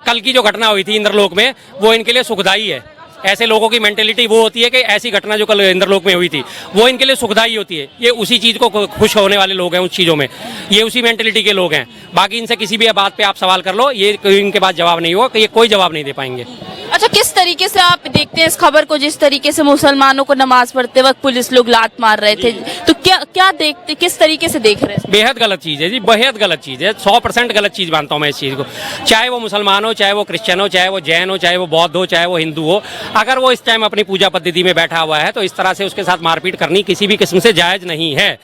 कल की जो घटना हुई थी इंद्रलोक में वो इनके लिए सुखदाई है। ऐसे लोगों की मेंटेलिटी वो होती है कि ऐसी घटना जो कल इंद्रलोक में हुई थी वो इनके लिए सुखदाई होती है। ये उसी चीज़ को खुश होने वाले लोग हैं, उस चीज़ों में ये उसी मेंटेलिटी के लोग हैं। बाकी इनसे किसी भी बात पे आप सवाल कर लो, ये इनके पास जवाब नहीं होगा, ये कोई जवाब नहीं दे पाएंगे। अच्छा, किस तरीके से आप देखते हैं इस खबर को, जिस तरीके से मुसलमानों को नमाज पढ़ते वक्त पुलिस लोग लात मार रहे थे, तो क्या देखते, किस तरीके से देख रहे हैं? बेहद गलत चीज़ है जी, बेहद गलत चीज़ है। 100% गलत चीज़ मानता हूँ मैं इस चीज़ को। चाहे वो मुसलमान हो, चाहे वो क्रिश्चियन हो, चाहे वो जैन हो, चाहे वो बौद्ध हो, चाहे वो हिंदू हो, अगर वो इस टाइम अपनी पूजा पद्धति में बैठा हुआ है तो इस तरह से उसके साथ मारपीट करनी किसी भी किस्म से जायज़ नहीं है,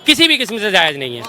किसी भी किस्म से जायज़ नहीं है।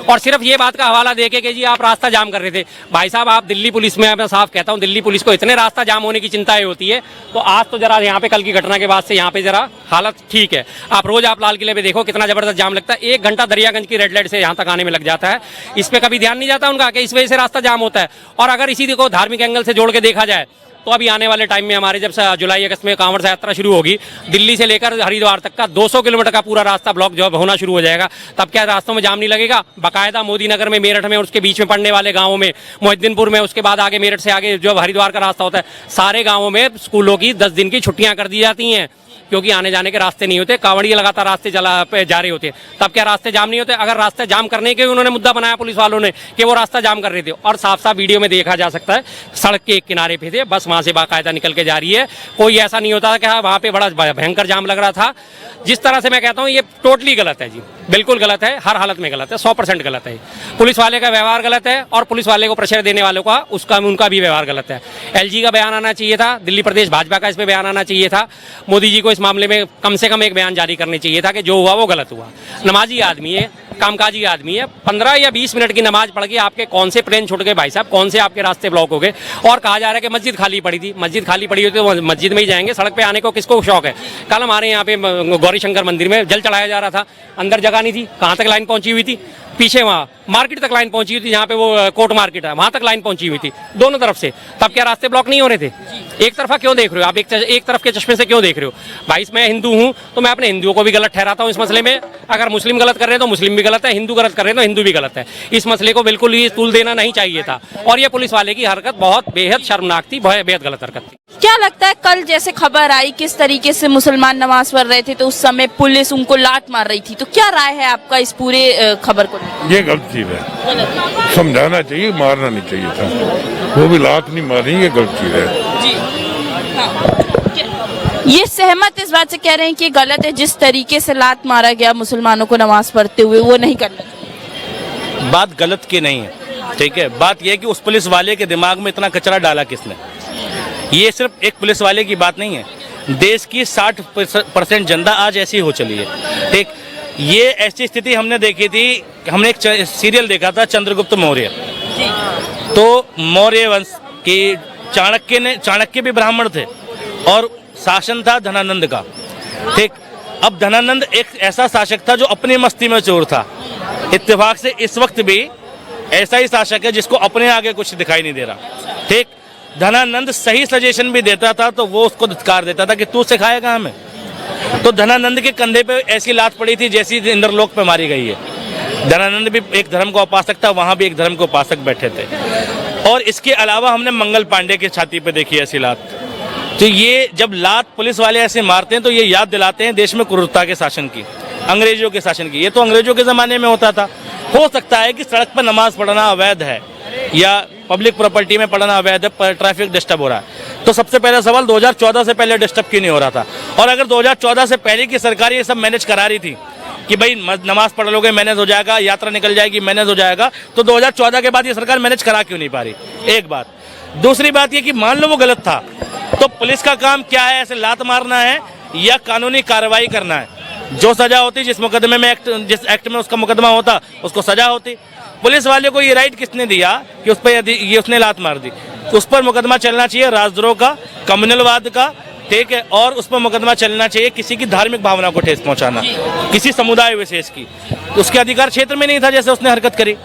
और सिर्फ ये बात का हवाला देके कि जी आप रास्ता जाम कर रहे थे, भाई साहब आप दिल्ली पुलिस में, मैं साफ कहता हूँ, दिल्ली पुलिस को इतने रास्ता जाम होने की चिंताएं होती है, तो आज तो जरा यहाँ पे कल की घटना के बाद से यहाँ पे जरा हालत ठीक है। आप रोज आप लाल किले पे देखो कितना जबरदस्त जाम लगता है। 1 घंटा दरियागंज की रेड लाइट से यहाँ तक आने में लग जाता है। इस पे कभी ध्यान नहीं जाता उनका कि इस वजह से रास्ता जाम होता है। और अगर इसी को धार्मिक एंगल से जोड़ के देखा जाए तो अभी आने वाले टाइम में हमारे जब जुलाई अगस्त में कांवड़ यात्रा शुरू होगी, दिल्ली से लेकर हरिद्वार तक का 200 किलोमीटर का पूरा रास्ता ब्लॉक जब होना शुरू हो जाएगा, तब क्या रास्तों में जाम नहीं लगेगा? बाकायदा मोदी नगर में, मेरठ में और उसके बीच में पड़ने वाले गांवों में, मोहिद्दीनपुर में, उसके बाद आगे मेरठ से आगे जो हरिद्वार का रास्ता होता है, सारे गाँवों में स्कूलों की 10 दिन की छुट्टियां कर दी जाती हैं, क्योंकि आने जाने के रास्ते नहीं होते। कांवड़िए लगातार रास्ते जा रहे होते हैं, तब क्या रास्ते जाम नहीं होते? अगर रास्ते जाम करने के उन्होंने मुद्दा बनाया पुलिस वालों ने कि वो रास्ता जाम कर रहे थे, और साफ साफ वीडियो में देखा जा सकता है सड़क के एक किनारे पे थे, बस वहां से बाकायदा निकल के जा रही है। कोई ऐसा नहीं होता कि वहां पे बड़ा भयंकर जाम लग रहा था। जिस तरह से मैं कहता हूँ ये टोटली गलत है जी, बिल्कुल गलत है, हर हालत में गलत है, 100% गलत है। पुलिस वाले का व्यवहार गलत है और पुलिस वाले को प्रेशर देने वालों का उनका भी व्यवहार गलत है। एलजी का बयान आना चाहिए था, दिल्ली प्रदेश भाजपा का इस पे बयान आना चाहिए था, मोदी जी को इस मामले में कम से कम एक बयान जारी करने चाहिए था कि जो हुआ वो गलत हुआ। नमाजी आदमी है, कामकाजी आदमी है, 15 या 20 मिनट की नमाज पढ़ के आपके कौन से प्लेन छूट गए भाई साहब, कौन से आपके रास्ते ब्लॉक हो गए? और कहा जा रहा है कि मस्जिद खाली पड़ी थी। मस्जिद खाली पड़ी होती तो मस्जिद में ही जाएंगे, सड़क पे आने को किसको शौक है? कल हमारे यहाँ पे गौरी शंकर मंदिर में जल चढ़ाया जा रहा था, अंदर जगह नहीं थी, कहाँ तक लाइन पहुंची हुई थी? पीछे वहाँ मार्केट तक लाइन पहुंची हुई थी, जहाँ पे वो कोर्ट मार्केट है वहां तक लाइन पहुंची हुई थी दोनों तरफ से। तब क्या रास्ते ब्लॉक नहीं हो रहे थे? एक तरफा क्यों देख रहे हो आप? एक तरफ के चश्मे से क्यों देख रहे हो? भाई मैं हिंदू हूं तो मैं अपने हिंदुओं को भी गलत ठहराता हूं इस मसले में। अगर मुस्लिम गलत कर रहे हैं तो मुस्लिम भी गलत है, हिंदू गलत कर रहे हैं तो हिंदू भी गलत है। इस मसले को बिल्कुल ही तूल देना नहीं चाहिए था। और ये पुलिस वाले की हरकत बहुत बेहद शर्मनाक थी, बेहद गलत हरकत थी। क्या लगता है कल जैसे खबर आई किस तरीके से मुसलमान नमाज पढ़ रहे थे तो उस समय पुलिस उनको लात मार रही थी, तो क्या राय है आपका इस पूरे खबर को? ये गलत चीज है, समझाना चाहिए, मारना नहीं चाहिए था। वो भी लात नहीं मारी, ये गलत चीज है जी। हाँ। ये सहमत इस बात से कह रहे हैं कि गलत है, जिस तरीके से लात मारा गया मुसलमानों को नमाज पढ़ते हुए, वो नहीं करना चाहिए। बात गलत की नहीं है, ठीक है। बात यह कि उस पुलिस वाले के दिमाग में इतना कचरा डाला किसने? ये सिर्फ एक पुलिस वाले की बात नहीं है, देश की 60% जनता आज ऐसी हो चली है, ठीक। ये ऐसी स्थिति हमने देखी थी, हमने एक सीरियल देखा था चंद्रगुप्त मौर्य, तो मौर्य वंश की चाणक्य भी ब्राह्मण थे और शासन था धनानंद का, ठीक। अब धनानंद एक ऐसा शासक था जो अपनी मस्ती में चोर था। इत्तेफाक से इस वक्त भी ऐसा ही शासक है जिसको अपने आगे कुछ दिखाई नहीं दे रहा, ठीक। धनानंद सही सजेशन भी देता था तो वो उसको धिक्कार देता था कि तू सिखाएगा हमें। तो धनानंद के कंधे पे ऐसी लात पड़ी थी जैसी इंद्रलोक पे मारी गई है। धनानंद भी एक धर्म का उपासक था, वहां भी एक धर्म के उपासक बैठे थे। और इसके अलावा हमने मंगल पांडे की छाती पे देखी ऐसी लात। तो ये जब लात पुलिस वाले ऐसे मारते हैं तो ये याद दिलाते हैं देश में क्रूरता के शासन की, अंग्रेजों के शासन की। ये तो अंग्रेजों के जमाने में होता था। हो सकता है कि सड़क पर नमाज पढ़ना अवैध है या पब्लिक प्रॉपर्टी में पढ़ना अवैध है, ट्रैफिक डिस्टर्ब हो रहा है, तो सबसे पहला सवाल 2014 से पहले डिस्टर्ब क्यों नहीं हो रहा था? और अगर 2014 से पहले की सरकार ये सब मैनेज करा रही थी कि भाई नमाज पढ़ लोगे मैनेज हो जाएगा, यात्रा निकल जाएगी मैनेज हो जाएगा, तो 2014 के बाद ये सरकार मैनेज करा क्यों नहीं पा रही? एक बात। दूसरी बात ये कि मान लो वो गलत था तो पुलिस का काम क्या है? ऐसे लात मारना है या कानूनी कार्रवाई करना है? जो सजा होती, जिस मुकदमे में जिस एक्ट में उसका मुकदमा होता उसको सजा होती। पुलिस वाले को ये राइट किसने दिया कि उस पर ये उसने लात मार दी? उस पर मुकदमा चलना चाहिए राजद्रोह का, कम्युनलवाद का, ठीक है। और उस पर मुकदमा चलना चाहिए किसी की धार्मिक भावना को ठेस पहुंचाना, किसी समुदाय विशेष की। उसके अधिकार क्षेत्र में नहीं था जैसे उसने हरकत करी।